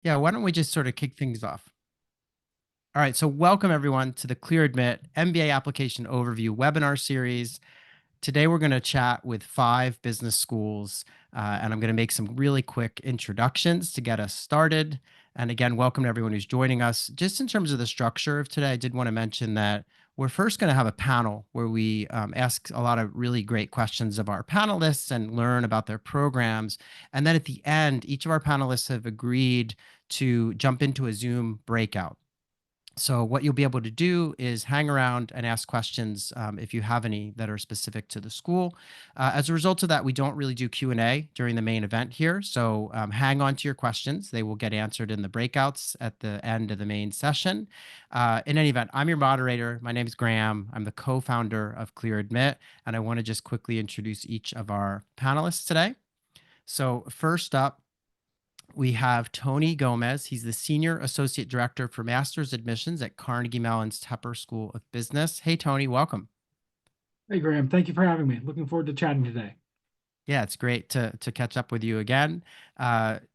Yeah, why don't we just sort of kick things off? All right, so welcome everyone to the Clear Admit MBA Application Overview webinar series. Today we're going to chat with 5 business schools, and I'm going to make some really quick introductions to get us started. And again, welcome to everyone who's joining us. Just in terms of the structure of today, I did want to mention that we're first going to have a panel where we ask a lot of really great questions of our panelists and learn about their programs. And then at the end, each of our panelists have agreed to jump into a Zoom breakout. So what you'll be able to do is hang around and ask questions if you have any that are specific to the school. As a result of that, we don't really do Q&A during the main event here. So hang on to your questions. They will get answered in the breakouts at the end of the main session. In any event, I'm your moderator. My name is Graham. I'm the co-founder of Clear Admit, and I want to just quickly introduce each of our panelists today. So first up, we have Tony Gomez. He's the Senior Associate Director for Master's Admissions at Carnegie Mellon's Tepper School of Business. Hey, Tony, welcome. Hey, Graham. Thank you for having me. Looking forward to chatting today. Yeah, it's great to catch up with you again.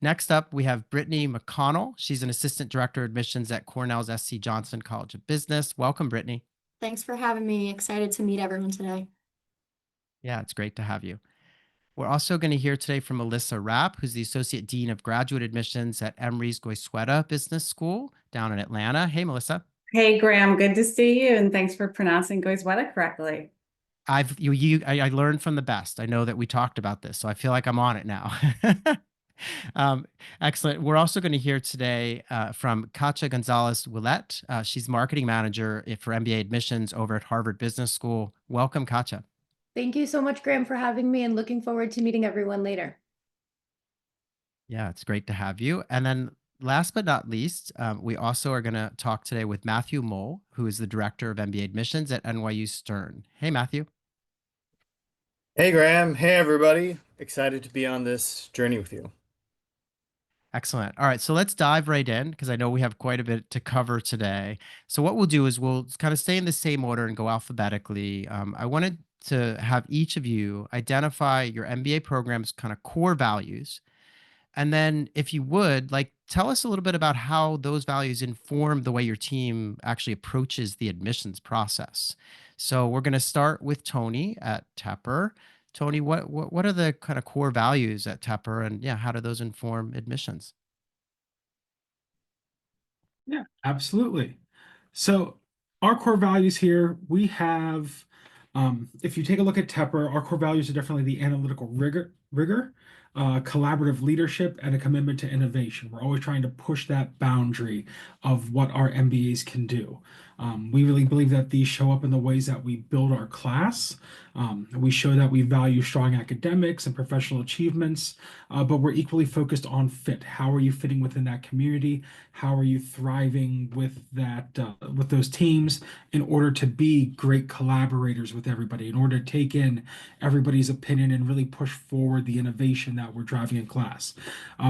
Next up, we have Brittany McConnell. She's an Assistant Director of Admissions at Cornell's SC Johnson College of Business. Welcome, Brittany. Thanks for having me. Excited to meet everyone today. Yeah, it's great to have you. We're also going to hear today from Melissa Rapp, who's the Associate Dean of Graduate Admissions at Emory Goizueta Business School down in Atlanta. Hey, Melissa. Hey, Graham, good to see you, and thanks for pronouncing Goizueta correctly. I learned from the best. I know that we talked about this, so I feel like I'm on it now. Excellent. We're also going to hear today from Katya Gonzalez-Willette. She's marketing manager for MBA admissions over at Harvard Business School. Welcome, Katya. Thank you so much, Graham, for having me, and looking forward to meeting everyone later. Yeah, it's great to have you. And then last but not least, we also are going to talk today with Matthew Moll, who is the director of MBA admissions at NYU Stern. Hey, Matthew. Hey, Graham. Hey, everybody. Excited to be on this journey with you. Excellent. All right, so let's dive right in because I know we have quite a bit to cover today. So what we'll do is we'll kind of stay in the same order and go alphabetically. I wanted to have each of you identify your MBA program's kind of core values. And then if you would, like, tell us a little bit about how those values inform the way your team actually approaches the admissions process. So we're going to start with Tony at Tepper. Tony, what are the kind of core values at Tepper, and yeah, how do those inform admissions? Yeah, absolutely. So our core values here, we have, if you take a look at Tepper, our core values are definitely the analytical rigor, collaborative leadership, and a commitment to innovation. We're always trying to push that boundary of what our MBAs can do. We really believe that these show up in the ways that we build our class. We show that we value strong academics and professional achievements, but we're equally focused on fit. How are you fitting within that community? How are you thriving with that, with those teams in order to be great collaborators with everybody, in order to take in everybody's opinion and really push forward the innovation that we're driving in class.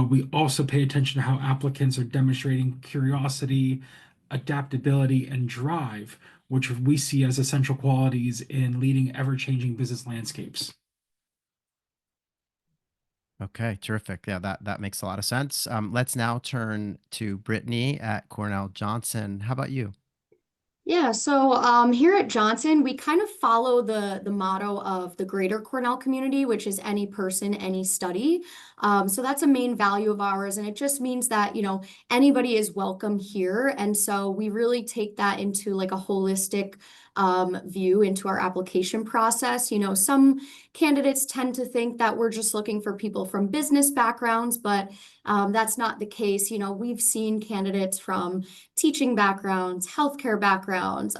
We also pay attention to how applicants are demonstrating curiosity, adaptability, and drive, which we see as essential qualities in leading ever-changing business landscapes. Okay, terrific. Yeah, that makes a lot of sense. Let's now turn to Brittany at Cornell Johnson. How about you? Yeah, so here at Johnson, we kind of follow the motto of the greater Cornell community, which is any person, any study. So that's a main value of ours, and it just means that, anybody is welcome here. And so we really take that into like a holistic view into our application process. Some candidates tend to think that we're just looking for people from business backgrounds, but that's not the case. We've seen candidates from teaching backgrounds, healthcare backgrounds,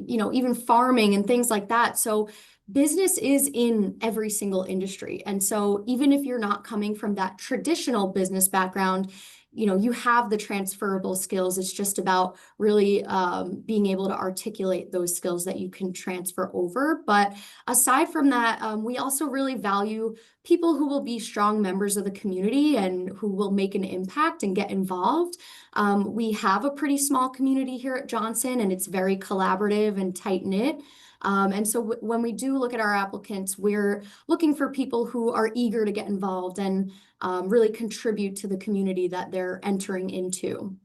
even farming and things like that. So business is in every single industry. And so even if you're not coming from that traditional business background, you have the transferable skills. It's just about really being able to articulate those skills that you can transfer over. But aside from that, we also really value people who will be strong members of the community and who will make an impact and get involved. We have a pretty small community here at Johnson, and it's very collaborative and tight-knit. And so when we do look at our applicants, we're looking for people who are eager to get involved and really contribute to the community that they're entering into.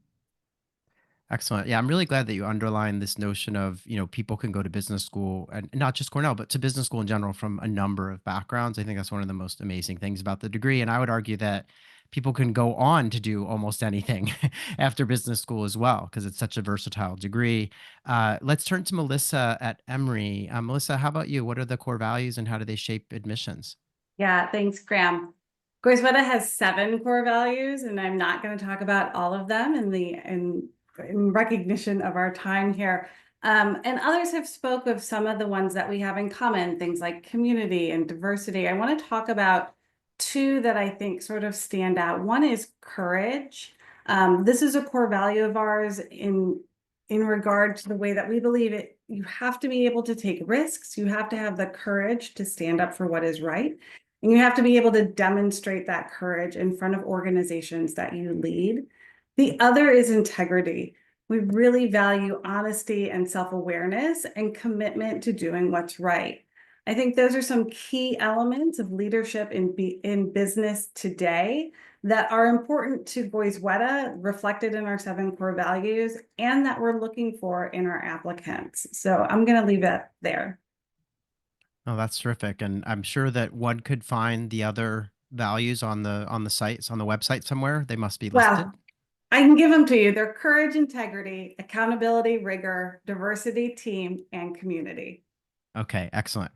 Excellent. Yeah, I'm really glad that you underlined this notion of, people can go to business school, and not just Cornell, but to business school in general from a number of backgrounds. I think that's one of the most amazing things about the degree. And I would argue that people can go on to do almost anything after business school as well, because it's such a versatile degree. Let's turn to Melissa at Emory. Melissa, how about you? What are the core values and how do they shape admissions? Yeah, thanks, Graham. Goizueta has 7 core values, and I'm not going to talk about all of them in recognition of our time here. And others have spoke of some of the ones that we have in common, things like community and diversity. I want to talk about 2 that I think sort of stand out. One is courage. This is a core value of ours in regard to the way that we believe it. You have to be able to take risks. You have to have the courage to stand up for what is right. And you have to be able to demonstrate that courage in front of organizations that you lead. The other is integrity. We really value honesty and self-awareness and commitment to doing what's right. I think those are some key elements of leadership in business today that are important to Goizueta, reflected in our 7 core values, and that we're looking for in our applicants. So I'm going to leave it there. Oh, that's terrific. And I'm sure that one could find the other values on the sites, on the website somewhere. They must be listed. Well, I can give them to you. They're courage, integrity, accountability, rigor, diversity, team, and community. Okay, excellent.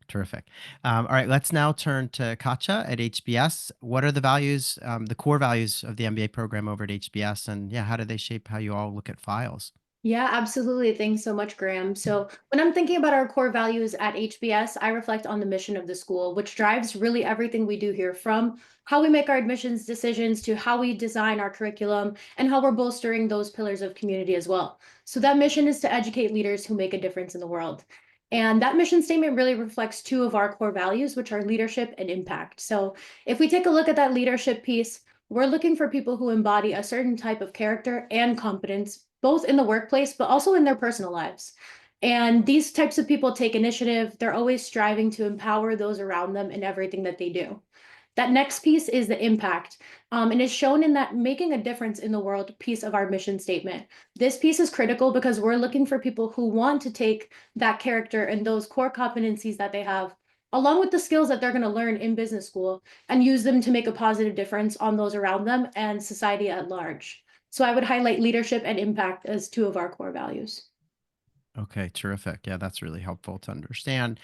Terrific. All right, let's now turn to Katya at HBS. What are the values, the core values of the MBA program over at HBS? And yeah, how do they shape how you all look at files? Yeah, absolutely. Thanks so much, Graham. So when I'm thinking about our core values at HBS, I reflect on the mission of the school, which drives really everything we do here, from how we make our admissions decisions to how we design our curriculum and how we're bolstering those pillars of community as well. So that mission is to educate leaders who make a difference in the world. And that mission statement really reflects 2 of our core values, which are leadership and impact. So if we take a look at that leadership piece, we're looking for people who embody a certain type of character and competence, both in the workplace, but also in their personal lives. And these types of people take initiative. They're always striving to empower those around them in everything that they do. That next piece is the impact, and is shown in that making a difference in the world piece of our mission statement. This piece is critical because we're looking for people who want to take that character and those core competencies that they have, along with the skills that they're going to learn in business school, and use them to make a positive difference on those around them and society at large. So I would highlight leadership and impact as 2 of our core values. Okay, terrific. Yeah, that's really helpful to understand.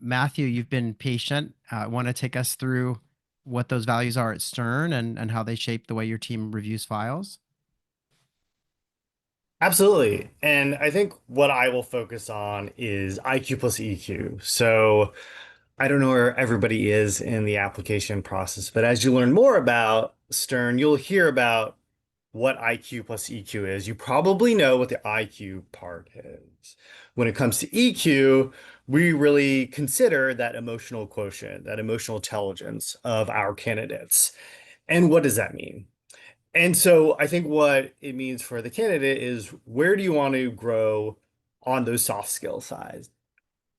Matthew, you've been patient. Want to take us through what those values are at Stern and how they shape the way your team reviews files? Absolutely. And I think what I will focus on is IQ plus EQ. So I don't know where everybody is in the application process, but as you learn more about Stern, you'll hear about what IQ plus EQ is. You probably know what the IQ part is. When it comes to EQ, we really consider that emotional quotient, that emotional intelligence of our candidates. And what does that mean? And so I think what it means for the candidate is, where do you want to grow on those soft skill sides?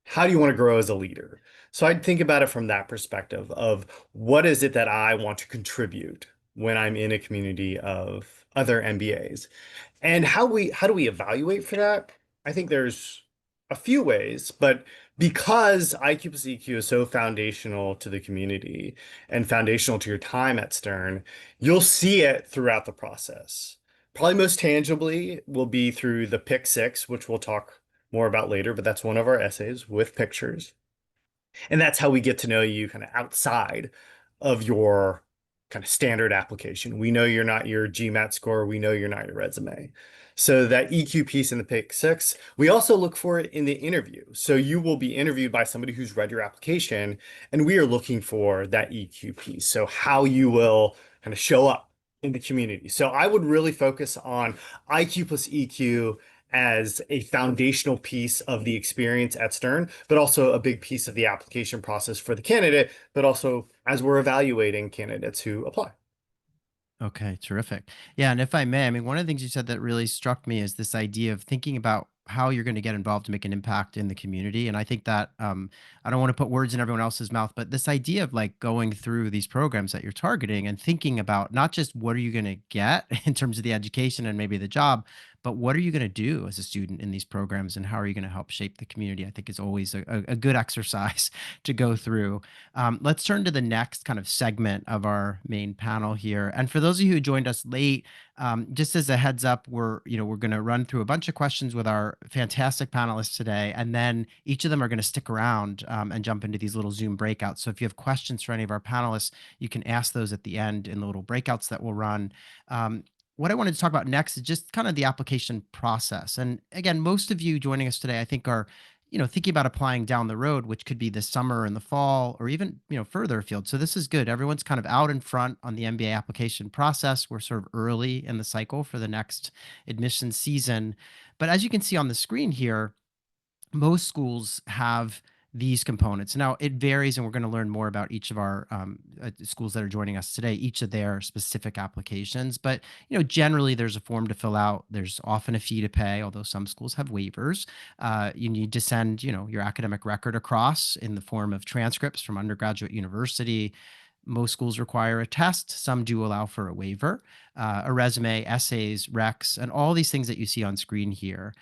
How do you want to grow as a leader? So I'd think about it from that perspective of, what is it that I want to contribute when I'm in a community of other MBAs? And how do we evaluate for that? I think there's a few ways, but because IQ plus EQ is so foundational to the community and foundational to your time at Stern, you'll see it throughout the process. Probably most tangibly will be through the Pick 6, which we'll talk more about later, but that's one of our essays with pictures. And that's how we get to know you kind of outside of your kind of standard application. We know you're not your GMAT score. We know you're not your resume. So that EQ piece in the Pick 6, we also look for it in the interview. So you will be interviewed by somebody who's read your application, and we are looking for that EQ piece. So how you will kind of show up in the community. So I would really focus on IQ plus EQ as a foundational piece of the experience at Stern, but also a big piece of the application process for the candidate, but also as we're evaluating candidates who apply. Okay, terrific. Yeah, and if I may, I mean, one of the things you said that really struck me is this idea of thinking about how you're going to get involved to make an impact in the community. And I think that I don't want to put words in everyone else's mouth, but this idea of like going through these programs that you're targeting and thinking about not just what are you going to get in terms of the education and maybe the job, but what are you going to do as a student in these programs and how are you going to help shape the community, I think is always a good exercise to go through. Let's turn to the next kind of segment of our main panel here. And for those of you who joined us late, just as a heads up, we're going to run through a bunch of questions with our fantastic panelists today, and then each of them are going to stick around and jump into these little Zoom breakouts. So if you have questions for any of our panelists, you can ask those at the end in the little breakouts that we'll run. What I wanted to talk about next is just kind of the application process. And again, most of you joining us today, I think are thinking about applying down the road, which could be this summer and the fall, or even, further afield. So this is good. Everyone's kind of out in front on the MBA application process. We're sort of early in the cycle for the next admission season. But as you can see on the screen here, most schools have these components. Now it varies, and we're going to learn more about each of our schools that are joining us today, each of their specific applications. But generally, there's a form to fill out. There's often a fee to pay, although some schools have waivers. You need to send, your academic record across in the form of transcripts from undergraduate university. Most schools require a test. Some do allow for a waiver, a resume, essays, recs, and all these things that you see on screen here.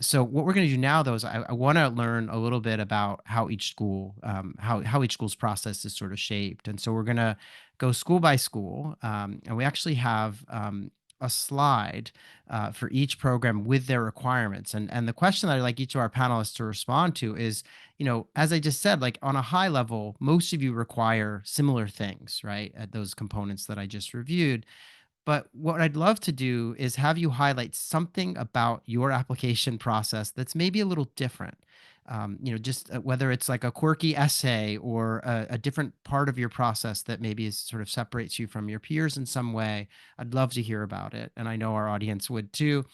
So what we're going to do now, though, is I want to learn a little bit about how each school, how each school's process is sort of shaped. And so we're going to go school by school, and we actually have a slide for each program with their requirements. And the question that I'd like each of our panelists to respond to is, as I just said, like on a high level, most of you require similar things, right? At those components that I just reviewed. But what I'd love to do is have you highlight something about your application process that's maybe a little different. Just whether it's like a quirky essay or a different part of your process that maybe is sort of separates you from your peers in some way. I'd love to hear about it. And I know our audience would too.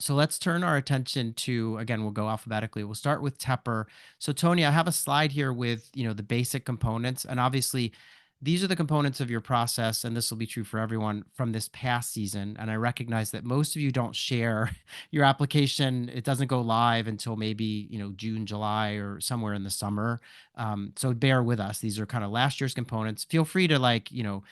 So let's turn our attention to, again, we'll go alphabetically. We'll start with Tepper. So Tony, I have a slide here with, the basic components. And obviously, these are the components of your process, and this will be true for everyone from this past season. And I recognize that most of you don't share your application. It doesn't go live until maybe, June, July, or somewhere in the summer. So bear with us. These are kind of last year's components. Feel free to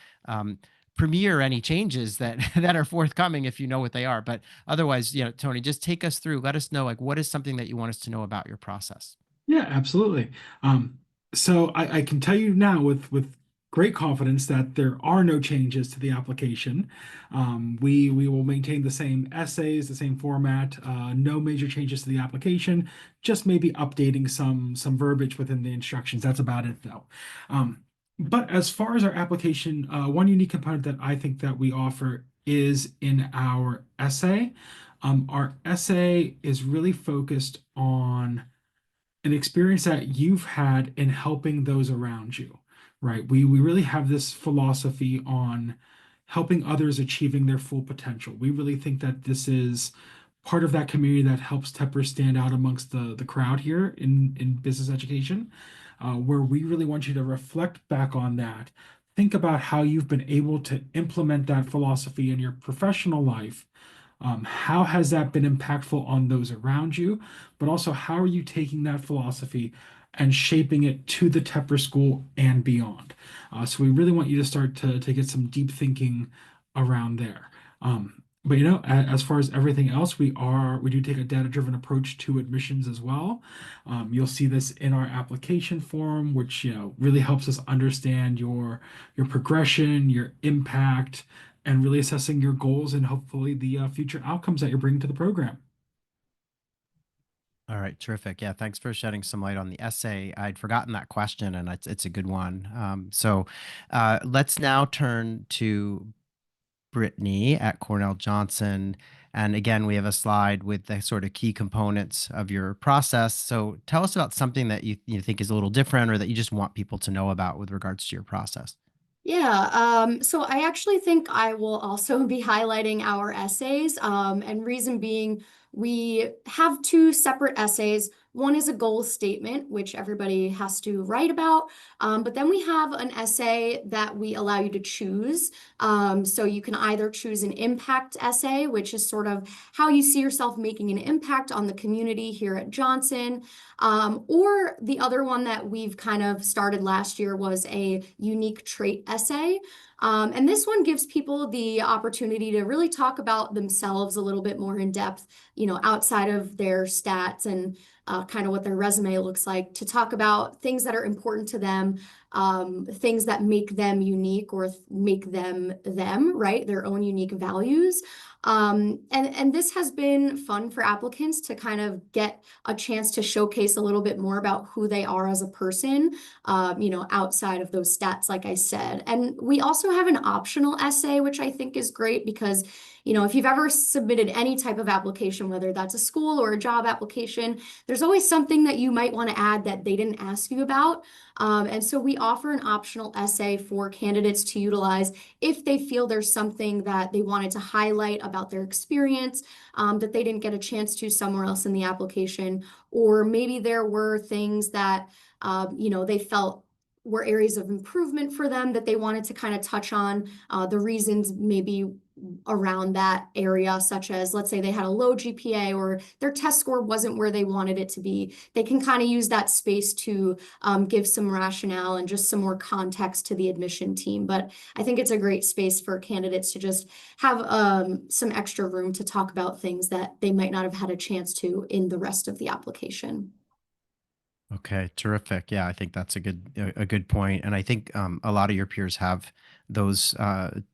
premiere any changes that that are forthcoming if you know what they are. But otherwise, Tony, just take us through. Let us know, like, what is something that you want us to know about your process? Yeah, absolutely. So I can tell you now with great confidence that there are no changes to the application. We will maintain the same essays, the same format, no major changes to the application, just maybe updating some verbiage within the instructions. That's about it, though. But as far as our application, one unique component that I think that we offer is in our essay. Our essay is really focused on an experience that you've had in helping those around you, right? We really have this philosophy on helping others achieving their full potential. We really think that this is part of that community that helps Tepper stand out amongst the crowd here in business education, where we really want you to reflect back on that. Think about how you've been able to implement that philosophy in your professional life. How has that been impactful on those around you? But also, how are you taking that philosophy and shaping it to the Tepper School and beyond? So we really want you to start to get some deep thinking around there. But as far as everything else, we do take a data-driven approach to admissions as well. You'll see this in our application form, which really helps us understand your progression, your impact, and really assessing your goals and hopefully the future outcomes that you're bringing to the program. All right, terrific. Yeah, thanks for shedding some light on the essay. I'd forgotten that question, and it's a good one. So let's now turn to Brittany at Cornell Johnson. And again, we have a slide with the sort of key components of your process. So tell us about something that you think is a little different or that you just want people to know about with regards to your process. Yeah, so I actually think I will also be highlighting our essays, and reason being, we have two separate essays. One is a goal statement, which everybody has to write about. But then we have an essay that we allow you to choose. So you can either choose an impact essay, which is sort of how you see yourself making an impact on the community here at Johnson. Or the other one that we've kind of started last year was a unique trait essay. And this one gives people the opportunity to really talk about themselves a little bit more in depth, outside of their stats and kind of what their resume looks like, to talk about things that are important to them, things that make them unique or make them, right? Their own unique values. And this has been fun for applicants to kind of get a chance to showcase a little bit more about who they are as a person, outside of those stats, like I said. And we also have an optional essay, which I think is great because, if you've ever submitted any type of application, whether that's a school or a job application, there's always something that you might want to add that they didn't ask you about. And so we offer an optional essay for candidates to utilize if they feel there's something that they wanted to highlight about their experience that they didn't get a chance to somewhere else in the application, or maybe there were things that they felt were areas of improvement for them that they wanted to kind of touch on, the reasons maybe around that area, such as, let's say they had a low GPA or their test score wasn't where they wanted it to be. They can kind of use that space to give some rationale and just some more context to the admission team. But I think it's a great space for candidates to just have some extra room to talk about things that they might not have had a chance to in the rest of the application. Okay, terrific. Yeah, I think that's a good point, and I think a lot of your peers have those kind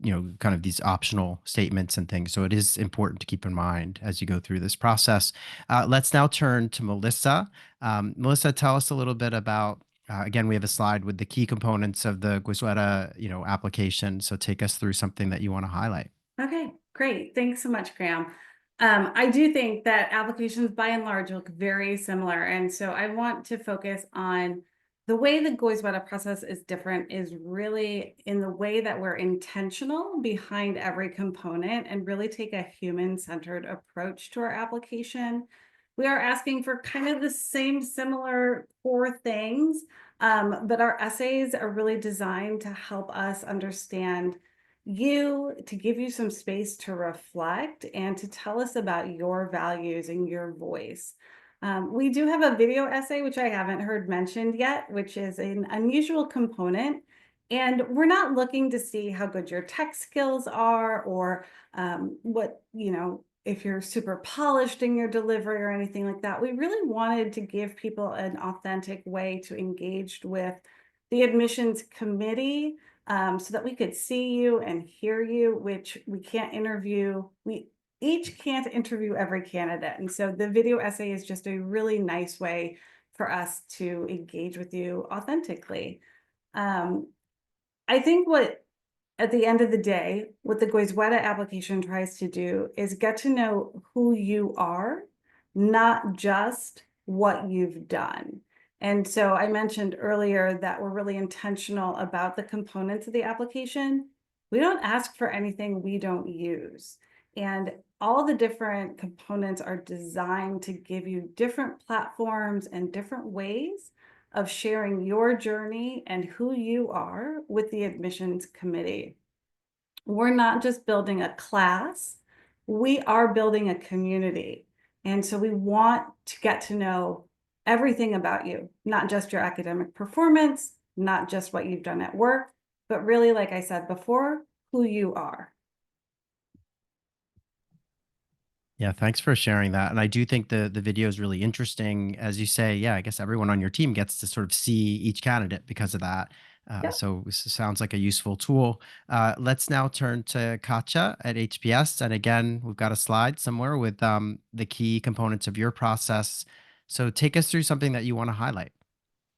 of these optional statements and things. So it is important to keep in mind as you go through this process. Let's now turn to Melissa. Melissa, tell us a little bit about. Again, we have a slide with the key components of the Goizueta, application. So take us through something that you want to highlight. Okay, great. Thanks so much, Graham. I do think that applications by and large look very similar. And so I want to focus on the way the Goizueta process is different is really in the way that we're intentional behind every component and really take a human-centered approach to our application. We are asking for kind of the same similar core things, but our essays are really designed to help us understand to give you some space to reflect and to tell us about your values and your voice. We do have a video essay, which I haven't heard mentioned yet, which is an unusual component. And we're not looking to see how good your tech skills are or if you're super polished in your delivery or anything like that. We really wanted to give people an authentic way to engage with the admissions committee, so that we could see you and hear you, which we can't interview. We each can't interview every candidate. And so the video essay is just a really nice way for us to engage with you authentically. I think at the end of the day, what the Goizueta application tries to do is get to know who you are, not just what you've done. And so I mentioned earlier that we're really intentional about the components of the application. We don't ask for anything we don't use. And all the different components are designed to give you different platforms and different ways of sharing your journey and who you are with the admissions committee. We're not just building a class, we are building a community. And so we want to get to know everything about you, not just your academic performance, not just what you've done at work, but really, like I said before, who you are. Yeah, thanks for sharing that. And I do think the video is really interesting. As you say, yeah, I guess everyone on your team gets to sort of see each candidate because of that. Yep. So this sounds like a useful tool. Let's now turn to Katya at HBS. And again, we've got a slide somewhere with the key components of your process. So take us through something that you want to highlight.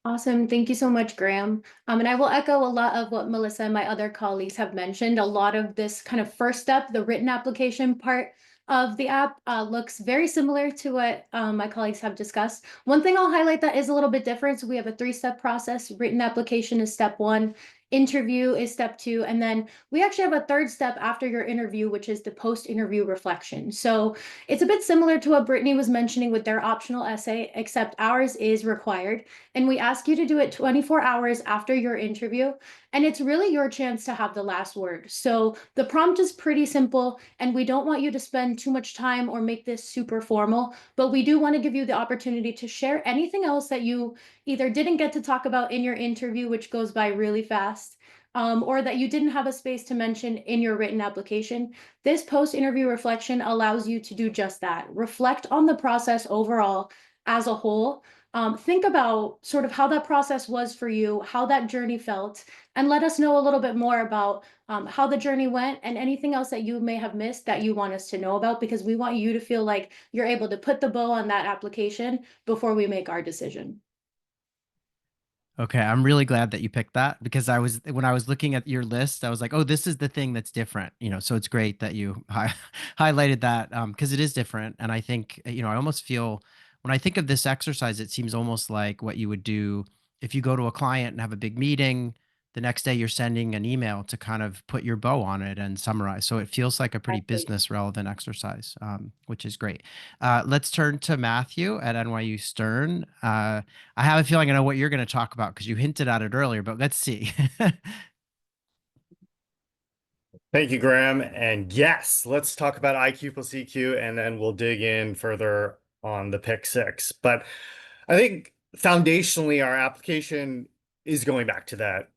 Awesome. Thank you so much, Graham. And I will echo a lot of what Melissa and my other colleagues have mentioned. A lot of this kind of first step, the written application part of the app, looks very similar to what my colleagues have discussed. One thing I'll highlight that is a little bit different. So we have a 3-step process. Written application is step 1. Interview is step 2. And then we actually have a third step after your interview, which is the post-interview reflection. So it's a bit similar to what Brittany was mentioning with their optional essay, except ours is required. And we ask you to do it 24 hours after your interview. And it's really your chance to have the last word. So the prompt is pretty simple, and we don't want you to spend too much time or make this super formal, but we do want to give you the opportunity to share anything else that you either didn't get to talk about in your interview, which goes by really fast, or that you didn't have a space to mention in your written application. This post-interview reflection allows you to do just that. Reflect on the process overall as a whole. Think about sort of how that process was for you, how that journey felt, and let us know a little bit more about how the journey went and anything else that you may have missed that you want us to know about, because we want you to feel like you're able to put the bow on that application before we make our decision. Okay, I'm really glad that you picked that, because when I was looking at your list, I was like, oh, this is the thing that's different, so it's great that you highlighted that, because it is different. And I think, I almost feel when I think of this exercise, it seems almost like what you would do if you go to a client and have a big meeting. The next day you're sending an email to kind of put your bow on it and summarize. So it feels like a pretty Exactly. business relevant exercise, which is great. Let's turn to Matthew at NYU Stern. I have a feeling I know what you're going to talk about because you hinted at it earlier, but let's see. Thank you, Graham. And yes, let's talk about IQ plus EQ, and then we'll dig in further on the pick six. But I think foundationally, our application is going back to that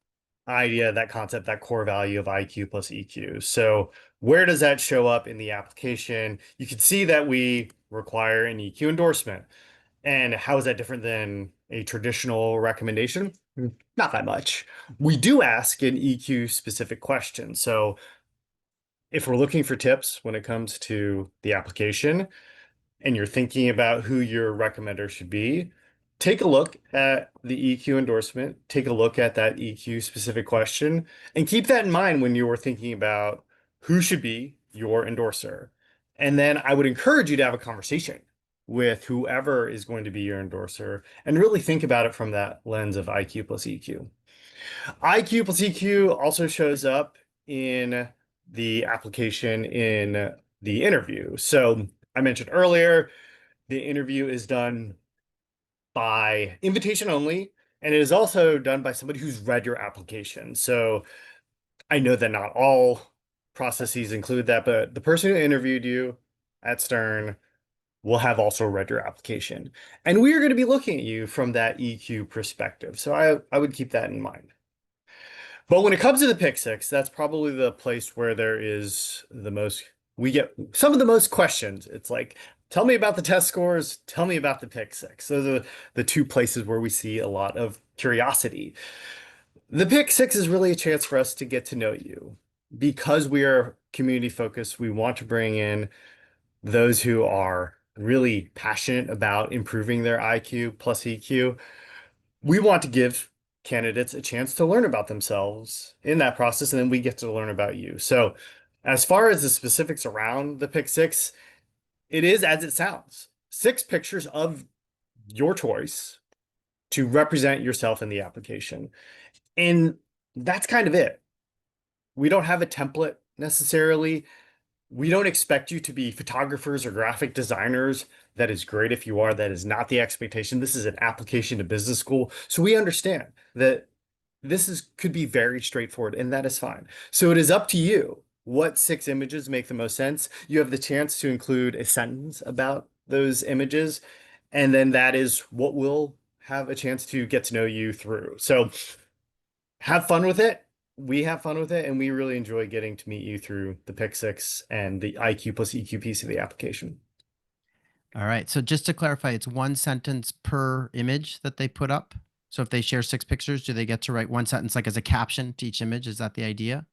idea, that concept, that core value of IQ plus EQ. So where does that show up in the application? You can see that we require an EQ endorsement. And how is that different than a traditional recommendation? Not that much. We do ask an EQ specific question. So if we're looking for tips when it comes to the application and you're thinking about who your recommender should be, take a look at the EQ endorsement, take a look at that EQ specific question, and keep that in mind when you are thinking about who should be your endorser. And then I would encourage you to have a conversation with whoever is going to be your endorser and really think about it from that lens of IQ plus EQ. IQ plus EQ also shows up in the application in the interview. So I mentioned earlier, the interview is done by invitation only, and it is also done by somebody who's read your application. So I know that not all processes include that, but the person who interviewed you at Stern will have also read your application. And we are going to be looking at you from that EQ perspective. So I would keep that in mind. But when it comes to the pick six, that's probably the place where there is we get some of the most questions. It's like, tell me about the test scores, tell me about the pick six. Those are the two places where we see a lot of curiosity. The pick six is really a chance for us to get to know you. Because we are community focused, we want to bring in those who are really passionate about improving their IQ plus EQ. We want to give candidates a chance to learn about themselves in that process, and then we get to learn about you. So as far as the specifics around the pick six, it is as it sounds. 6 pictures of your choice to represent yourself in the application. And that's kind of it. We don't have a template necessarily. We don't expect you to be photographers or graphic designers. That is great if you are. That is not the expectation. This is an application to business school. So we understand that could be very straightforward, and that is fine. So it is up to you. What 6 images make the most sense? You have the chance to include a sentence about those images, and then that is what we'll have a chance to get to know you through. So have fun with it. We have fun with it, and we really enjoy getting to meet you through the pick six and the IQ plus EQ piece of the application. All right. So just to clarify, it's 1 sentence per image that they put up. So if they share 6 pictures, do they get to write 1 sentence like as a caption to each image? Is that the idea?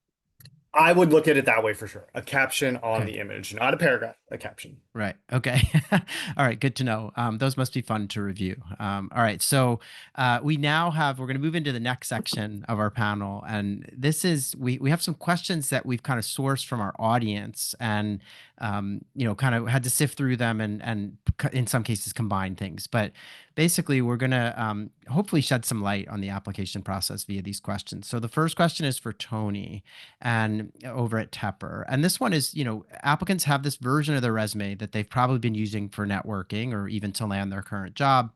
I would look at it that way for sure. A caption on Okay. the image, not a paragraph, a caption. Right. Okay. All right. Good to know. Those must be fun to review. All right. So we're going to move into the next section of our panel. And this is, we have some questions that we've kind of sourced from our audience and, kind of had to sift through them and in some cases combine things. But basically we're going to hopefully shed some light on the application process via these questions. So the first question is for Tony and over at Tepper. And this one is, applicants have this version of their resume that they've probably been using for networking or even to land their current job.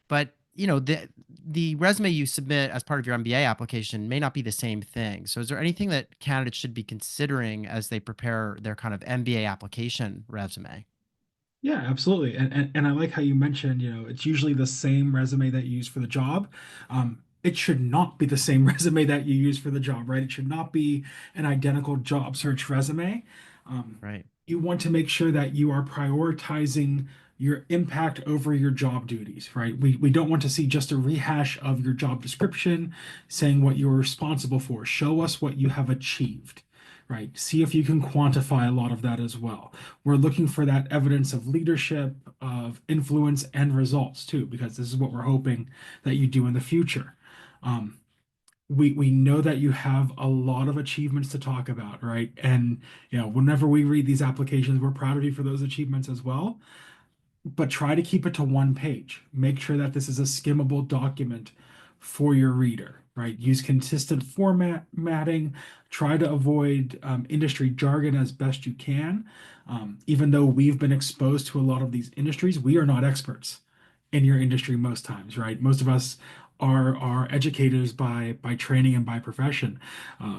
But the resume you submit as part of your MBA application may not be the same thing. So is there anything that candidates should be considering as they prepare their kind of MBA application resume? Yeah, absolutely. And I like how you mentioned, it's usually the same resume that you use for the job. It should not be the same resume that you use for the job, right? It should not be an identical job search resume. Right. You want to make sure that you are prioritizing your impact over your job duties, right? We don't want to see just a rehash of your job description saying what you're responsible for. Show us what you have achieved, right? See if you can quantify a lot of that as well. We're looking for that evidence of leadership, of influence, and results too, because this is what we're hoping that you do in the future. We know that you have a lot of achievements to talk about, right? And whenever we read these applications, we're proud of you for those achievements as well. But try to keep it to one page. Make sure that this is a skimmable document for your reader, right? Use consistent formatting. Try to avoid industry jargon as best you can. Even though we've been exposed to a lot of these industries, we are not experts in your industry most times, right? Most of us are educators by training and by profession.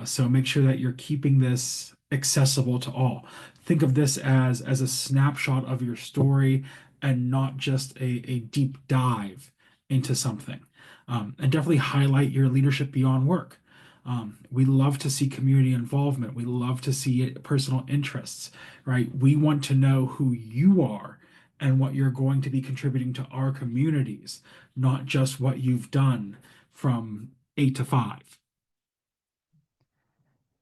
So make sure that you're keeping this accessible to all. Think of this as a snapshot of your story and not just a deep dive into something. And definitely highlight your leadership beyond work. We love to see community involvement. We love to see personal interests, right? We want to know who you are and what you're going to be contributing to our communities, not just what you've done from 8 to 5.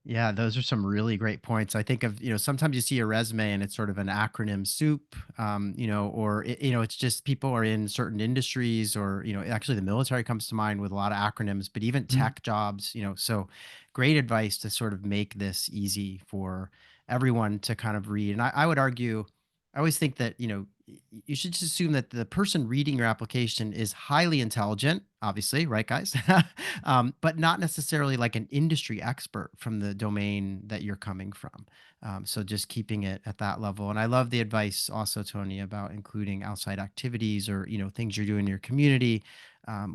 Yeah, those are some really great points. I think of, sometimes you see a resume and it's sort of an acronym soup, or, it's just people are in certain industries or, actually the military comes to mind with a lot of acronyms, but even tech jobs, so great advice to sort of make this easy for everyone to kind of read. And I would argue, I always think that, you should just assume that the person reading your application is highly intelligent, obviously, right, guys? But not necessarily like an industry expert from the domain that you're coming from. So just keeping it at that level. And I love the advice also, Tony, about including outside activities or, things you're doing in your community,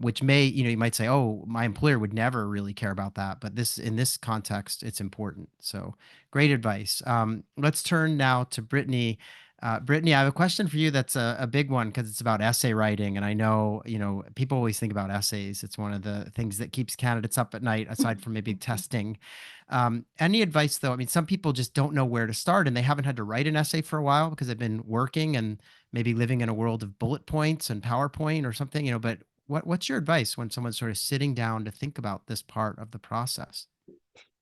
which may, you might say, oh, my employer would never really care about that. But in this context, it's important. So great advice. Let's turn now to Brittany. Brittany, I have a question for you that's a big one because it's about essay writing. And I know, people always think about essays. It's one of the things that keeps candidates up at night, aside from maybe testing. Any advice, though? I mean, some people just don't know where to start and they haven't had to write an essay for a while because they've been working and maybe living in a world of bullet points and PowerPoint or something, but what's your advice when someone's sort of sitting down to think about this part of the process?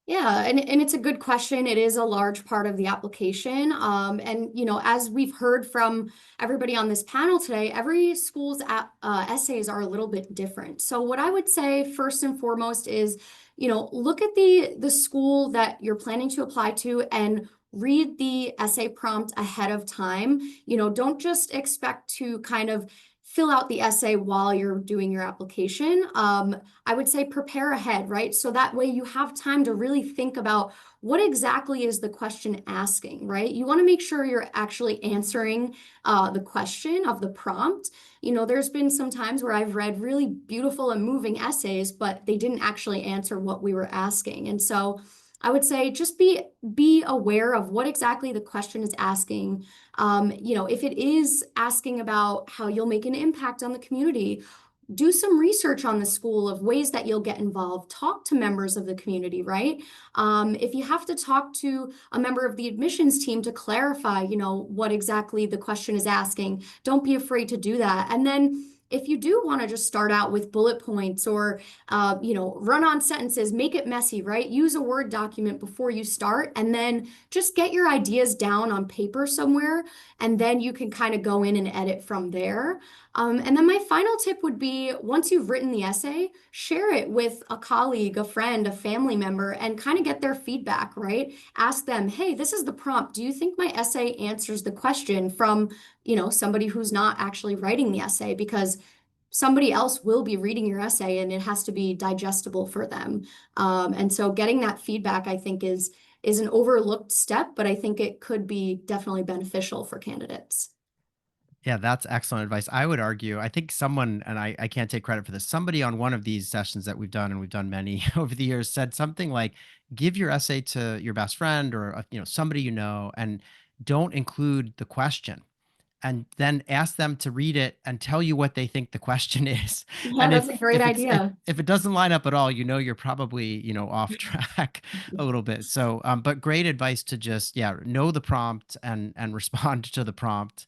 Yeah, and it's a good question. It is a large part of the application. And as we've heard from everybody on this panel today, every school's essays are a little bit different. So what I would say first and foremost is, look at the school that you're planning to apply to and read the essay prompt ahead of time. Don't just expect to kind of fill out the essay while you're doing your application. I would say prepare ahead, right? So that way you have time to really think about what exactly is the question asking, right? You want to make sure you're actually answering the question of the prompt. There's been some times where I've read really beautiful and moving essays, but they didn't actually answer what we were asking. And so I would say just be aware of what exactly the question is asking. If it is asking about how you'll make an impact on the community, do some research on the school of ways that you'll get involved. Talk to members of the community, right? If you have to talk to a member of the admissions team to clarify, what exactly the question is asking, don't be afraid to do that. And then if you do want to just start out with bullet points or, run-on sentences, make it messy, right? Use a Word document before you start, and then just get your ideas down on paper somewhere, and then you can kind of go in and edit from there. And then my final tip would be, once you've written the essay, share it with a colleague, a friend, a family member, and kind of get their feedback, right? Ask them, hey, this is the prompt. Do you think my essay answers the question from, somebody who's not actually writing the essay? Because somebody else will be reading your essay and it has to be digestible for them. And so getting that feedback, I think, is an overlooked step, but I think it could be definitely beneficial for candidates. Yeah, that's excellent advice. I would argue, I think someone, and I can't take credit for this, somebody on one of these sessions that we've done, and we've done many over the years, said something like, give your essay to your best friend or, somebody you know, and don't include the question. And then ask them to read it and tell you what they think the question is. Yeah, And that's a great it's idea. if it doesn't line up at all, you're probably, off track a little bit. So, but great advice to just, know the prompt and respond to the prompt.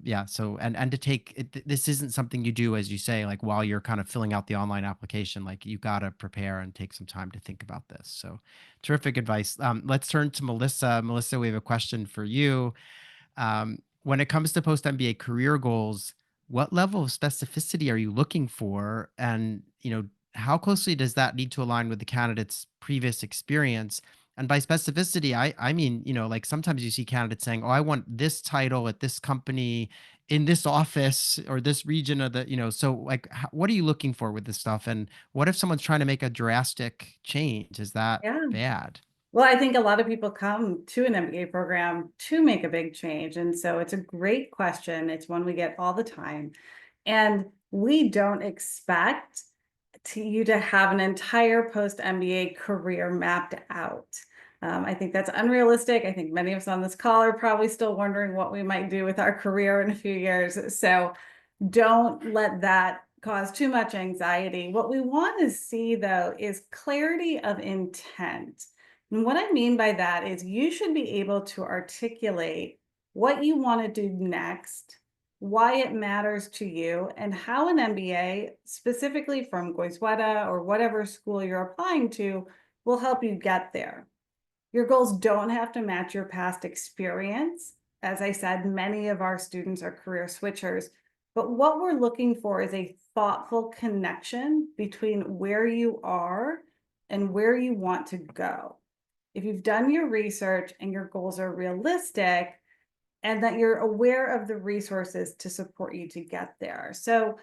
Yeah. So, and to take it, this isn't something you do, as you say, like while you're kind of filling out the online application, like you got to prepare and take some time to think about this. So terrific advice. Let's turn to Melissa. Melissa, we have a question for you. When it comes to post MBA career goals, what level of specificity are you looking for? And, how closely does that need to align with the candidate's previous experience? And by specificity, I mean, like sometimes you see candidates saying, oh, I want this title at this company in this office or this region of the, so like, what are you looking for with this stuff? And what if someone's trying to make a drastic change? Is that Yeah. bad? Well, I think a lot of people come to an MBA program to make a big change. And so it's a great question. It's one we get all the time. And we don't expect you to have an entire post-MBA career mapped out. I think that's unrealistic. I think many of us on this call are probably still wondering what we might do with our career in a few years. So don't let that cause too much anxiety. What we want to see, though, is clarity of intent. And what I mean by that is you should be able to articulate what you want to do next, why it matters to you, and how an MBA, specifically from Goizueta or whatever school you're applying to, will help you get there. Your goals don't have to match your past experience. As I said, many of our students are career switchers, but what we're looking for is a thoughtful connection between where you are and where you want to go. If you've done your research and your goals are realistic, and that you're aware of the resources to support you to get there. So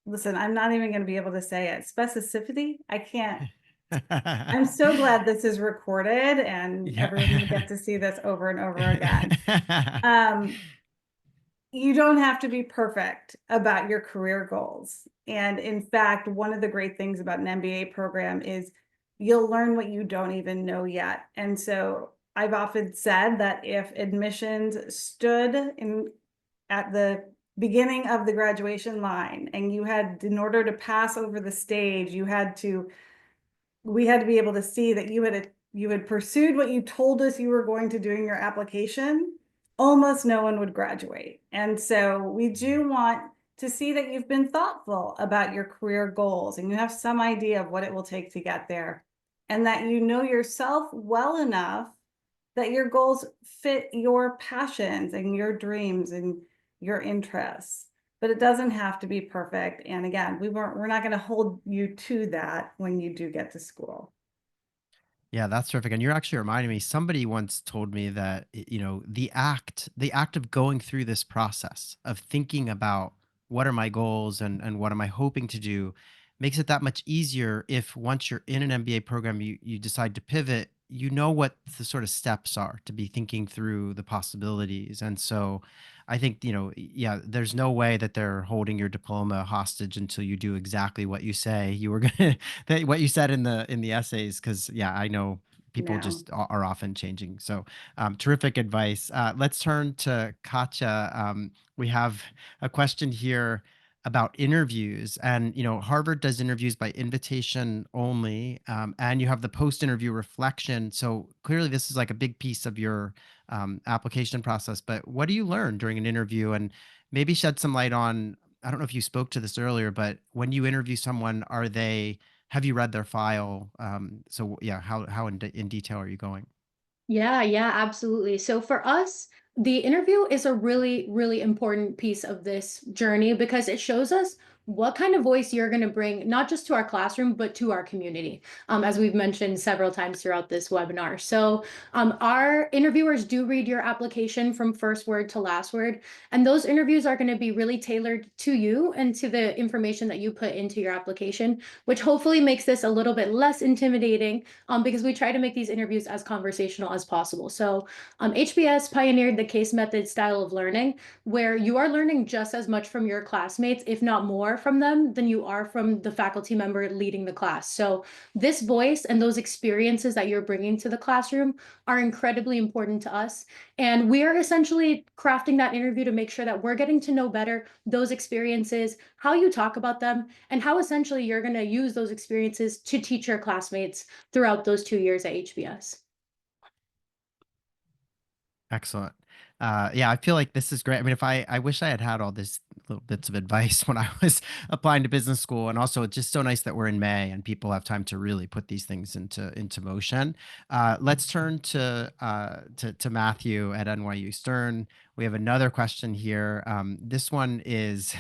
listen, I'm not even going to be able to say it. Specificity, I can't. I'm so glad this is recorded and everyone will get to see this over and over again. You don't have to be perfect about your career goals. And in fact, one of the great things about an MBA program is you'll learn what you don't even know yet. And so I've often said that if admissions stood at the beginning of the graduation line and you had, in order to pass over the stage, we had to be able to see that you had pursued what you told us you were going to do in your application, almost no one would graduate. And so we do want to see that you've been thoughtful about your career goals and you have some idea of what it will take to get there, and that you know yourself well enough that your goals fit your passions and your dreams and your interests. But it doesn't have to be perfect. And again, we're not going to hold you to that when you do get to school. Yeah, that's terrific. And you're actually reminding me, somebody once told me that, the act of going through this process of thinking about what are my goals and what am I hoping to do makes it that much easier if once you're in an MBA program, you decide to pivot, you know what the sort of steps are to be thinking through the possibilities. And so I think, yeah, there's no way that they're holding your diploma hostage until you do exactly what you say you were going to, what you said in the essays. Cause yeah, I know people No. just are often changing. So terrific advice. Let's turn to Katya. We have a question here about interviews, and Harvard does interviews by invitation only, and you have the post-interview reflection. So clearly this is like a big piece of your application process. But what do you learn during an interview? And maybe shed some light on, I don't know if you spoke to this earlier, but when you interview someone, have you read their file? So yeah, how in detail are you going? Yeah, absolutely. So for us, the interview is a really, really important piece of this journey because it shows us what kind of voice you're going to bring, not just to our classroom, but to our community, as we've mentioned several times throughout this webinar. So our interviewers do read your application from first word to last word, and those interviews are going to be really tailored to you and to the information that you put into your application, which hopefully makes this a little bit less intimidating, because we try to make these interviews as conversational as possible. So HBS pioneered the case method style of learning, where you are learning just as much from your classmates, if not more from them, than you are from the faculty member leading the class. So this voice and those experiences that you're bringing to the classroom are incredibly important to us. And we are essentially crafting that interview to make sure that we're getting to know better those experiences, how you talk about them, and how essentially you're going to use those experiences to teach your classmates throughout those 2 years at HBS. Excellent. Yeah, I feel like this is great. I mean, I wish I had had all these little bits of advice when I was applying to business school. And also it's just so nice that we're in May and people have time to really put these things into motion. Let's turn to Matthew at NYU Stern. We have another question here. This one is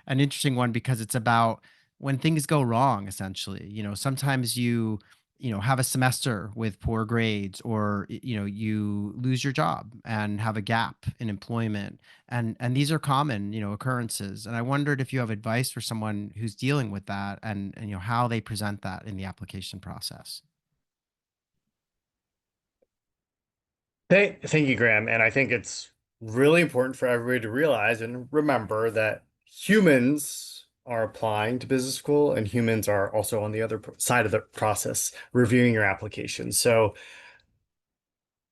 an interesting one because it's about when things go wrong, essentially. Sometimes you have a semester with poor grades, or you lose your job and have a gap in employment, and these are common occurrences. And I wondered if you have advice for someone who's dealing with that, and how they present that in the application process. Thank you, Graham. And I think it's really important for everybody to realize and remember that humans are applying to business school, and humans are also on the other side of the process, reviewing your application. So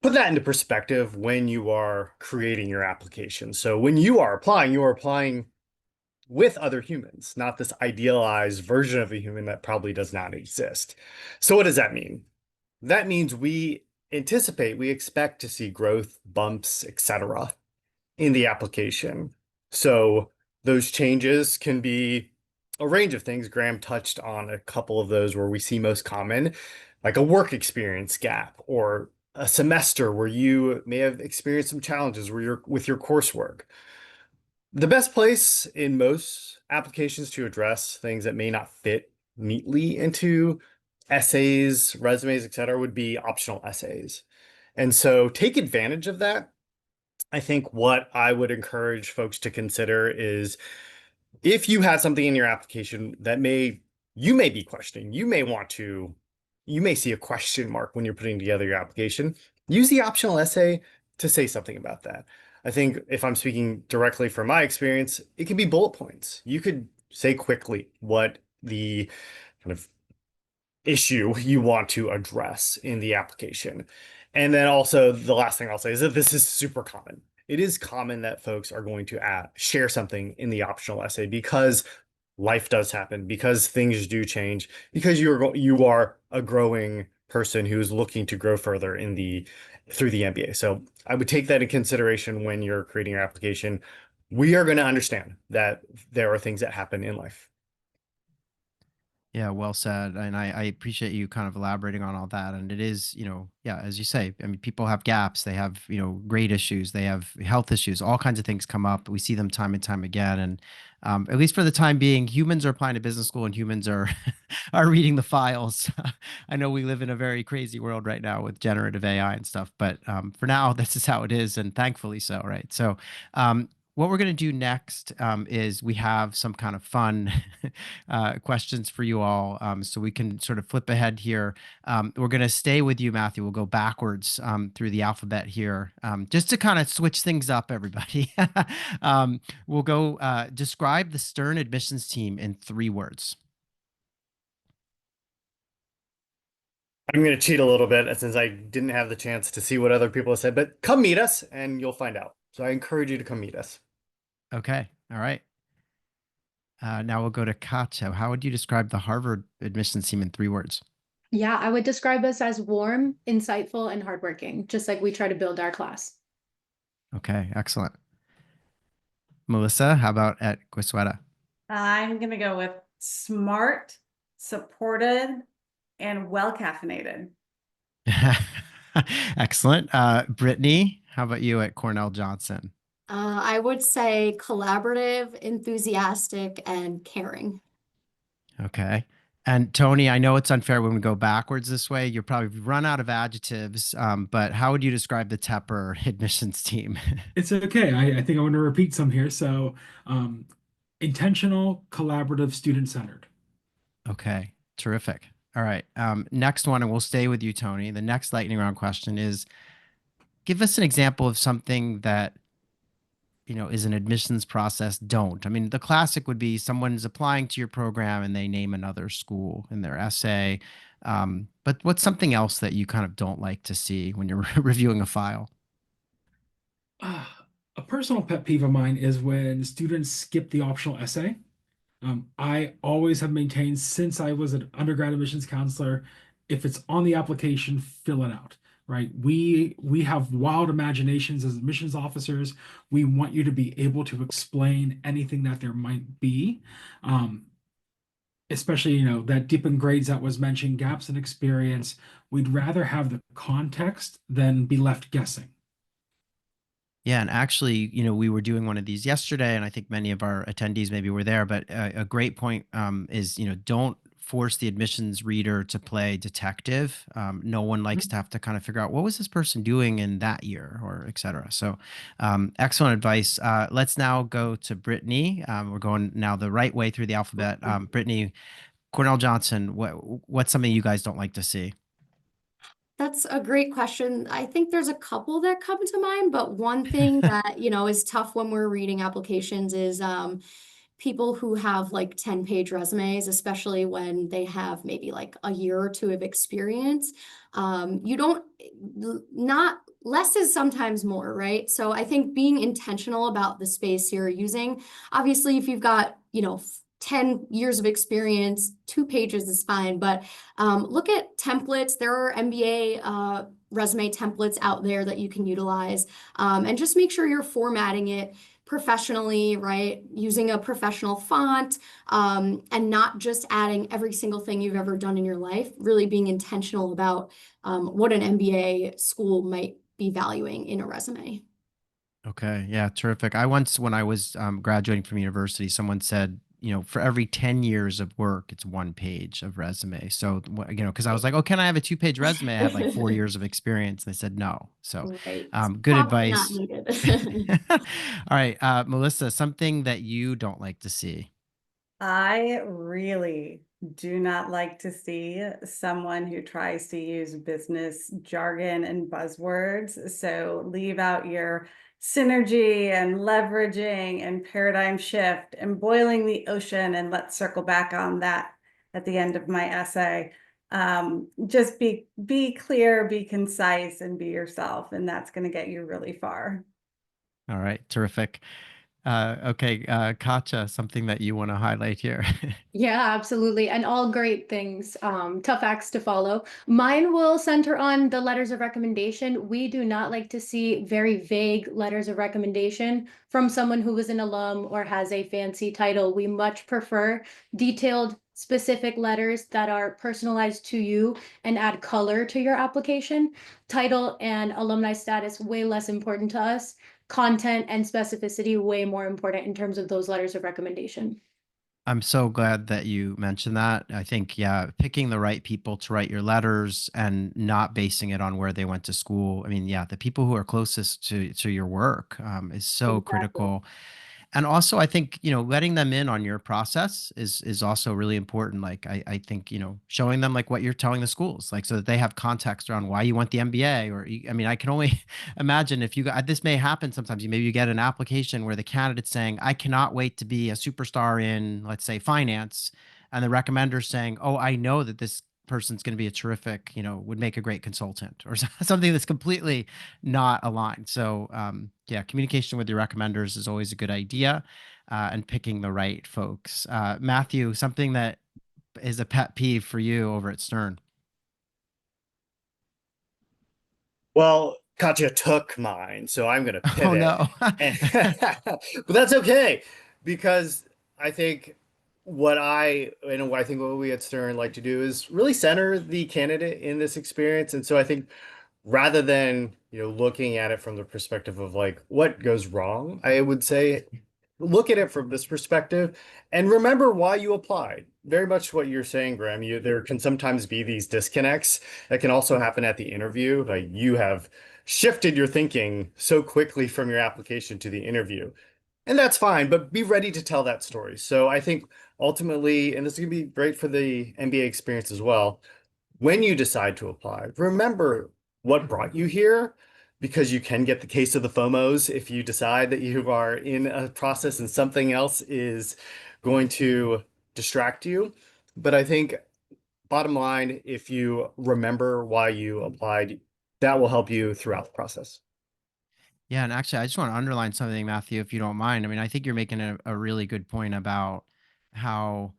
put that into perspective when you are creating your application. So when you are applying with other humans, not this idealized version of a human that probably does not exist. So what does that mean? That means we expect to see growth, bumps, etc. in the application. So those changes can be a range of things. Graham touched on a couple of those where we see most common, like a work experience gap, or a semester where you may have experienced some challenges with your coursework. The best place in most applications to address things that may not fit neatly into essays, resumes, etc., would be optional essays. And so take advantage of that. I think what I would encourage folks to consider is, if you have something in your application that you may be questioning, you may see a question mark when you're putting together your application, use the optional essay to say something about that. I think if I'm speaking directly from my experience, it can be bullet points. You could say quickly what the kind of issue you want to address in the application. And then also the last thing I'll say is that this is super common. It is common that folks are going to share something in the optional essay because life does happen, because things do change, because you are a growing person who is looking to grow further through the MBA. So I would take that in consideration when you're creating your application. We are going to understand that there are things that happen in life. Yeah, well said. And I appreciate you kind of elaborating on all that. And it is, yeah, as you say, I mean, people have gaps, they have, grade issues, they have health issues, all kinds of things come up. We see them time and time again. And at least for the time being, humans are applying to business school and humans are are reading the files. I know we live in a very crazy world right now with generative AI and stuff, but for now, this is how it is. And thankfully so, right? So what we're going to do next is we have some kind of fun questions for you all, so we can sort of flip ahead here. We're going to stay with you, Matthew. We'll go backwards through the alphabet here, just to kind of switch things up, everybody. We'll go describe the Stern admissions team in 3 words. I'm going to cheat a little bit since I didn't have the chance to see what other people have said, but come meet us and you'll find out. So I encourage you to come meet us. Okay. All right. Now we'll go to Katya. How would you describe the Harvard admissions team in 3 words? Yeah, I would describe us as warm, insightful, and hardworking, just like we try to build our class. Okay, excellent. Melissa, how about at Goizueta? I'm going to go with smart, supported, and well caffeinated. Excellent. Brittany, how about you at Cornell Johnson? I would say collaborative, enthusiastic, and caring. Okay. And Tony, I know it's unfair when we go backwards this way. You'll probably run out of adjectives, but how would you describe the Tepper admissions team? It's okay. I think I want to repeat some here. So, um, intentional, collaborative, student-centered. Okay, terrific. All right. Next one, and we'll stay with you, Tony. The next lightning round question is, give us an example of something that is an admissions process don't. I mean, the classic would be someone's applying to your program and they name another school in their essay. But what's something else that you kind of don't like to see when you're reviewing a file? A personal pet peeve of mine is when students skip the optional essay. I always have maintained since I was an undergrad admissions counselor, if it's on the application, fill it out, right? We have wild imaginations as admissions officers. We want you to be able to explain anything that there might be. Especially, that dip in grades that was mentioned, gaps in experience. We'd rather have the context than be left guessing. Yeah, and actually, we were doing one of these yesterday, and I think many of our attendees maybe were there. But a great point is, don't force the admissions reader to play detective. No one likes to have to kind of figure out what was this person doing in that year, or et cetera. So, excellent advice. Let's now go to Brittany. We're going now the right way through the alphabet. Brittany, Cornell Johnson. What's something you guys don't like to see? That's a great question. I think there's a couple that come to mind, but one thing that, is tough when we're reading applications is people who have like 10-page resumes, especially when they have maybe like a year or two of experience. You don't, not less is sometimes more, right? So I think being intentional about the space you're using, obviously, if you've got, 10 years of experience, 2 pages is fine, but look at templates. There are MBA resume templates out there that you can utilize, and just make sure you're formatting it professionally, right? Using a professional font, and not just adding every single thing you've ever done in your life, really being intentional about what an MBA school might be valuing in a resume. Okay. Yeah. Terrific. I once, when I was graduating from university, someone said, for every 10 years of work, it's 1 page of resume. So, because I was like, oh, can I have a 2-page resume? I had like 4 years of experience. They said no. So, Right. good Probably not advice. needed. All right. Melissa, something that you don't like to see. I really do not like to see someone who tries to use business jargon and buzzwords. So leave out your synergy and leveraging and paradigm shift and boiling the ocean, and let's circle back on that at the end of my essay. Just be clear, be concise, and be yourself, and that's going to get you really far. All right. Terrific. Okay. Katya, something that you want to highlight here. Yeah, absolutely. And all great things, tough acts to follow. Mine will center on the letters of recommendation. We do not like to see very vague letters of recommendation from someone who is an alum or has a fancy title. We much prefer detailed, specific letters that are personalized to you and add color to your application. Title and alumni status, way less important to us. Content and specificity, way more important in terms of those letters of recommendation. I'm so glad that you mentioned that. I think, yeah, picking the right people to write your letters and not basing it on where they went to school. I mean, yeah, the people who are closest to your work is so Exactly. critical. And also, I think, letting them in on your process is also really important. Like, I think, showing them like what you're telling the schools, like so that they have context around why you want the MBA. Or, I mean, I can only imagine if you got this may happen sometimes. Maybe you get an application where the candidate's saying, I cannot wait to be a superstar in, let's say, finance. And the recommender's saying, oh, I know that this person's going to be a terrific, would make a great consultant, or something that's completely not aligned. So, yeah, communication with your recommenders is always a good idea, and picking the right folks. Matthew, something that is a pet peeve for you over at Stern. Well, Katya took mine, so I'm going to Oh pivot. no. But that's okay, because I think I think what we at Stern like to do is really center the candidate in this experience. And so I think rather than looking at it from the perspective of like what goes wrong, I would say look at it from this perspective and remember why you applied. Very much what you're saying, Graham. There can sometimes be these disconnects that can also happen at the interview. Like you have shifted your thinking so quickly from your application to the interview. And that's fine, but be ready to tell that story. So I think ultimately, and this is going to be great for the MBA experience as well, when you decide to apply, remember what brought you here, because you can get the case of the FOMOs if you decide that you are in a process and something else is going to distract you. But I think bottom line, if you remember why you applied, that will help you throughout the process. Yeah, and actually, I just want to underline something, Matthew, if you don't mind. I mean, I think you're making a really good point about how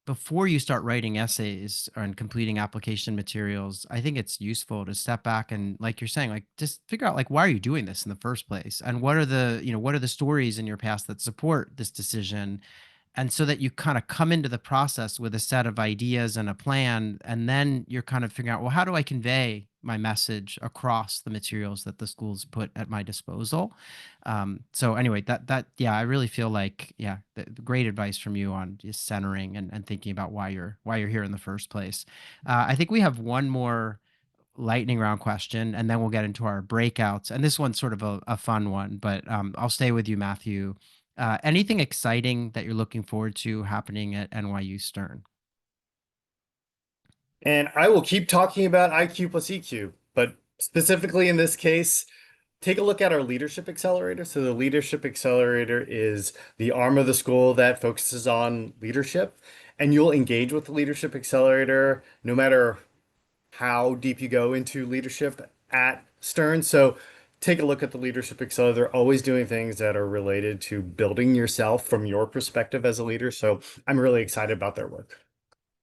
before you start writing essays and completing application materials, I think it's useful to step back and, like you're saying, like just figure out like why are you doing this in the first place, and what are the stories in your past that support this decision, and so that you kind of come into the process with a set of ideas and a plan, and then you're kind of figuring out, well, how do I convey my message across the materials that the schools put at my disposal. So anyway, yeah, I really feel like, yeah, the great advice from you on just centering and thinking about why you're here in the first place. I think we have one more lightning round question, and then we'll get into our breakouts. And this one's sort of a fun one, but I'll stay with you, Matthew. Anything exciting that you're looking forward to happening at NYU Stern? And I will keep talking about IQ plus EQ, but specifically in this case, take a look at our Leadership Accelerator. So the Leadership Accelerator is the arm of the school that focuses on leadership, and you'll engage with the Leadership Accelerator no matter how deep you go into leadership at Stern. So take a look at the Leadership Accelerator. They're always doing things that are related to building yourself from your perspective as a leader. So I'm really excited about their work.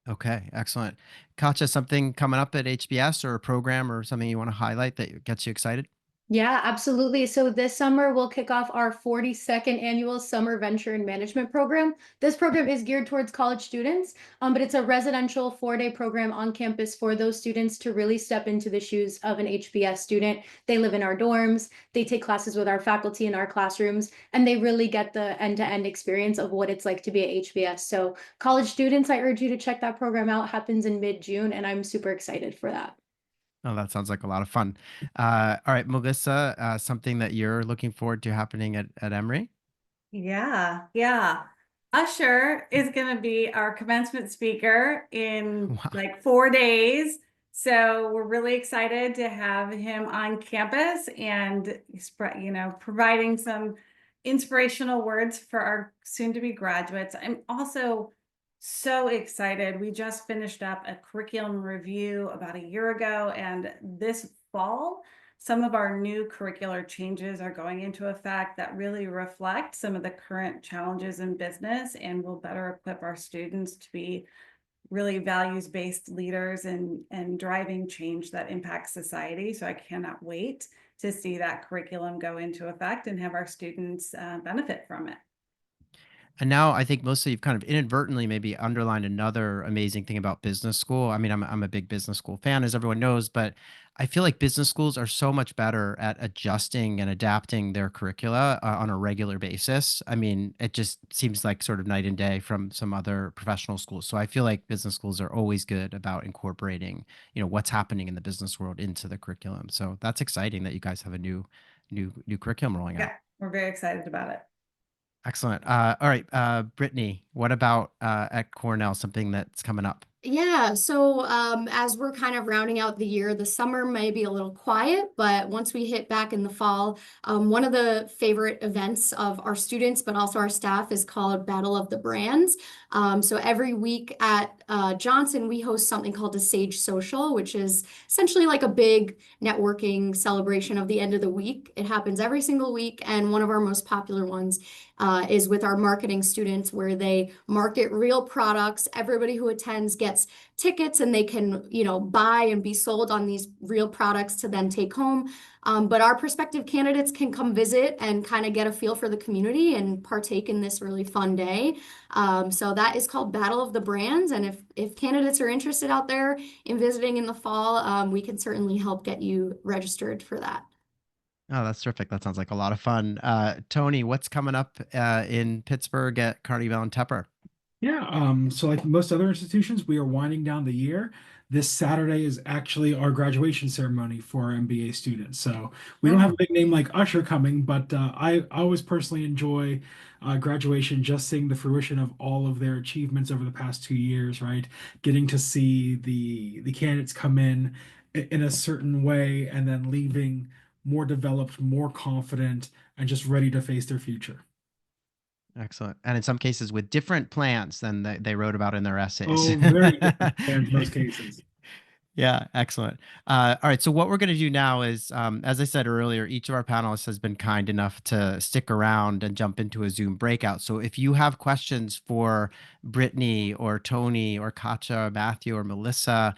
Okay, excellent. Katya, something coming up at HBS or a program or something you want to highlight that gets you excited? Yeah, absolutely. So this summer, we'll kick off our 42nd annual Summer Venture and Management Program. This program is geared towards college students, but it's a residential 4-day program on campus for those students to really step into the shoes of an HBS student. They live in our dorms, they take classes with our faculty in our classrooms, and they really get the end-to-end experience of what it's like to be at HBS. So college students, I urge you to check that program out. It happens in mid-June, and I'm super excited for that. Oh, that sounds like a lot of fun. All right, Melissa, something that you're looking forward to happening at Emory? Yeah. Usher is going to be our commencement speaker in Wow. like 4 days. So we're really excited to have him on campus and, providing some inspirational words for our soon-to-be graduates. I'm also so excited. We just finished up a curriculum review about a year ago, and this fall, some of our new curricular changes are going into effect that really reflect some of the current challenges in business and will better equip our students to be really values-based leaders and driving change that impacts society. So I cannot wait to see that curriculum go into effect and have our students benefit from it. And now I think mostly you've kind of inadvertently maybe underlined another amazing thing about business school. I mean, I'm a big business school fan, as everyone knows, but I feel like business schools are so much better at adjusting and adapting their curricula on a regular basis. I mean, it just seems like sort of night and day from some other professional schools. So I feel like business schools are always good about incorporating, what's happening in the business world into the curriculum. So that's exciting that you guys have a new curriculum rolling out. Yeah, we're very excited about it. Excellent. All right, Brittany, what about at Cornell, something that's coming up? Yeah, so as we're kind of rounding out the year, the summer may be a little quiet, but once we hit back in the fall, one of the favorite events of our students, but also our staff, is called Battle of the Brands. So every week at Johnson, we host something called a Sage Social, which is essentially like a big networking celebration of the end of the week. It happens every single week, and one of our most popular ones is with our marketing students, where they market real products. Everybody who attends gets tickets, and they can, buy and be sold on these real products to then take home. But our prospective candidates can come visit and kind of get a feel for the community and partake in this really fun day. So that is called Battle of the Brands. And if candidates are interested out there in visiting in the fall, we can certainly help get you registered for that. Oh, that's terrific. That sounds like a lot of fun. Tony, what's coming up in Pittsburgh at Carnegie Mellon Tepper? Yeah, so like most other institutions, we are winding down the year. This Saturday is actually our graduation ceremony for our MBA students. So we don't have a big name like Usher coming, but I always personally enjoy graduation, just seeing the fruition of all of their achievements over the past 2 years, right? Getting to see the candidates come in a certain way and then leaving more developed, more confident, and just ready to face their future. Excellent. And in some cases with different plans than they wrote about in their essays. Oh, very different plans in most cases. Yeah, excellent. All right, so what we're going to do now is, as I said earlier, each of our panelists has been kind enough to stick around and jump into a Zoom breakout. So if you have questions for Brittany or Tony or Katya or Matthew or Melissa,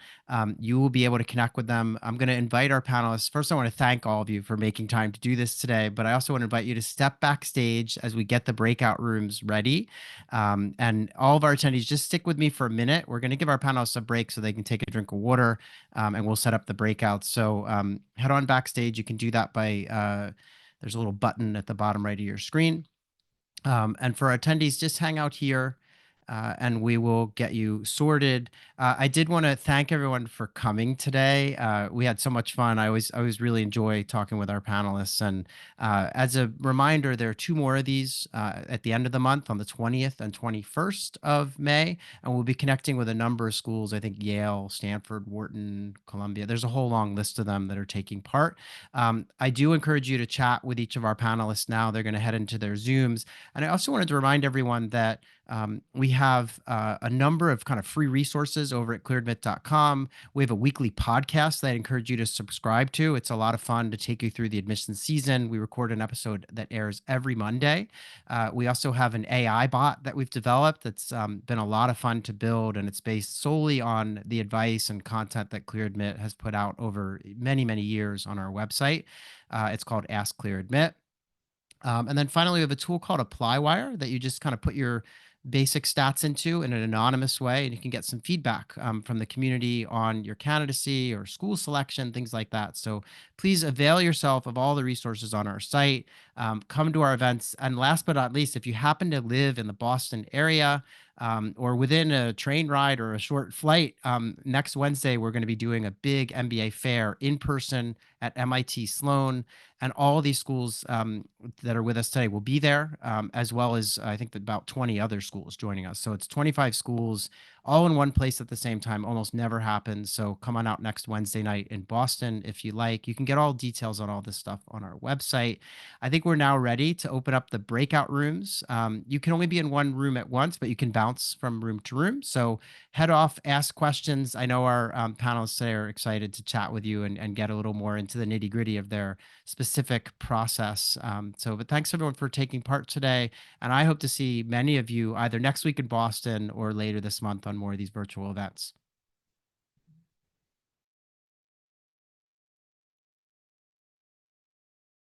you will be able to connect with them. I'm going to invite our panelists. First, I want to thank all of you for making time to do this today, but I also want to invite you to step backstage as we get the breakout rooms ready. And all of our attendees, just stick with me for a minute. We're going to give our panelists a break so they can take a drink of water. And we'll set up the breakouts. So head on backstage. You can do that by, there's a little button at the bottom right of your screen. And for our attendees, just hang out here and we will get you sorted. I did want to thank everyone for coming today. We had so much fun. I always really enjoy talking with our panelists. And as a reminder, there are 2 more of these at the end of the month on the 20th and 21st of May. And we'll be connecting with a number of schools. I think Yale, Stanford, Wharton, Columbia. There's a whole long list of them that are taking part. I do encourage you to chat with each of our panelists now. They're going to head into their Zooms. And I also wanted to remind everyone that we have a number of kind of free resources over at clearadmit.com. We have a weekly podcast that I encourage you to subscribe to. It's a lot of fun to take you through the admissions season. We record an episode that airs every Monday. We also have an AI bot that we've developed that's been a lot of fun to build, and it's based solely on the advice and content that ClearAdmit has put out over many, many years on our website. It's called Ask ClearAdmit. And then finally, we have a tool called ApplyWire that you just kind of put your basic stats into in an anonymous way, and you can get some feedback from the community on your candidacy or school selection, things like that. So please avail yourself of all the resources on our site. Come to our events. And last but not least, if you happen to live in the Boston area or within a train ride or a short flight, next Wednesday, we're going to be doing a big MBA fair in person at MIT Sloan. And all of these schools that are with us today will be there, as well as I think about 20 other schools joining us. So it's 25 schools all in one place at the same time. Almost never happens. So come on out next Wednesday night in Boston if you like. You can get all details on all this stuff on our website. I think we're now ready to open up the breakout rooms. You can only be in one room at once, but you can bounce from room to room. So head off, ask questions. I know our panelists today are excited to chat with you and get a little more into the nitty gritty of their specific process. But thanks everyone for taking part today. And I hope to see many of you either next week in Boston or later this month on more of these virtual events.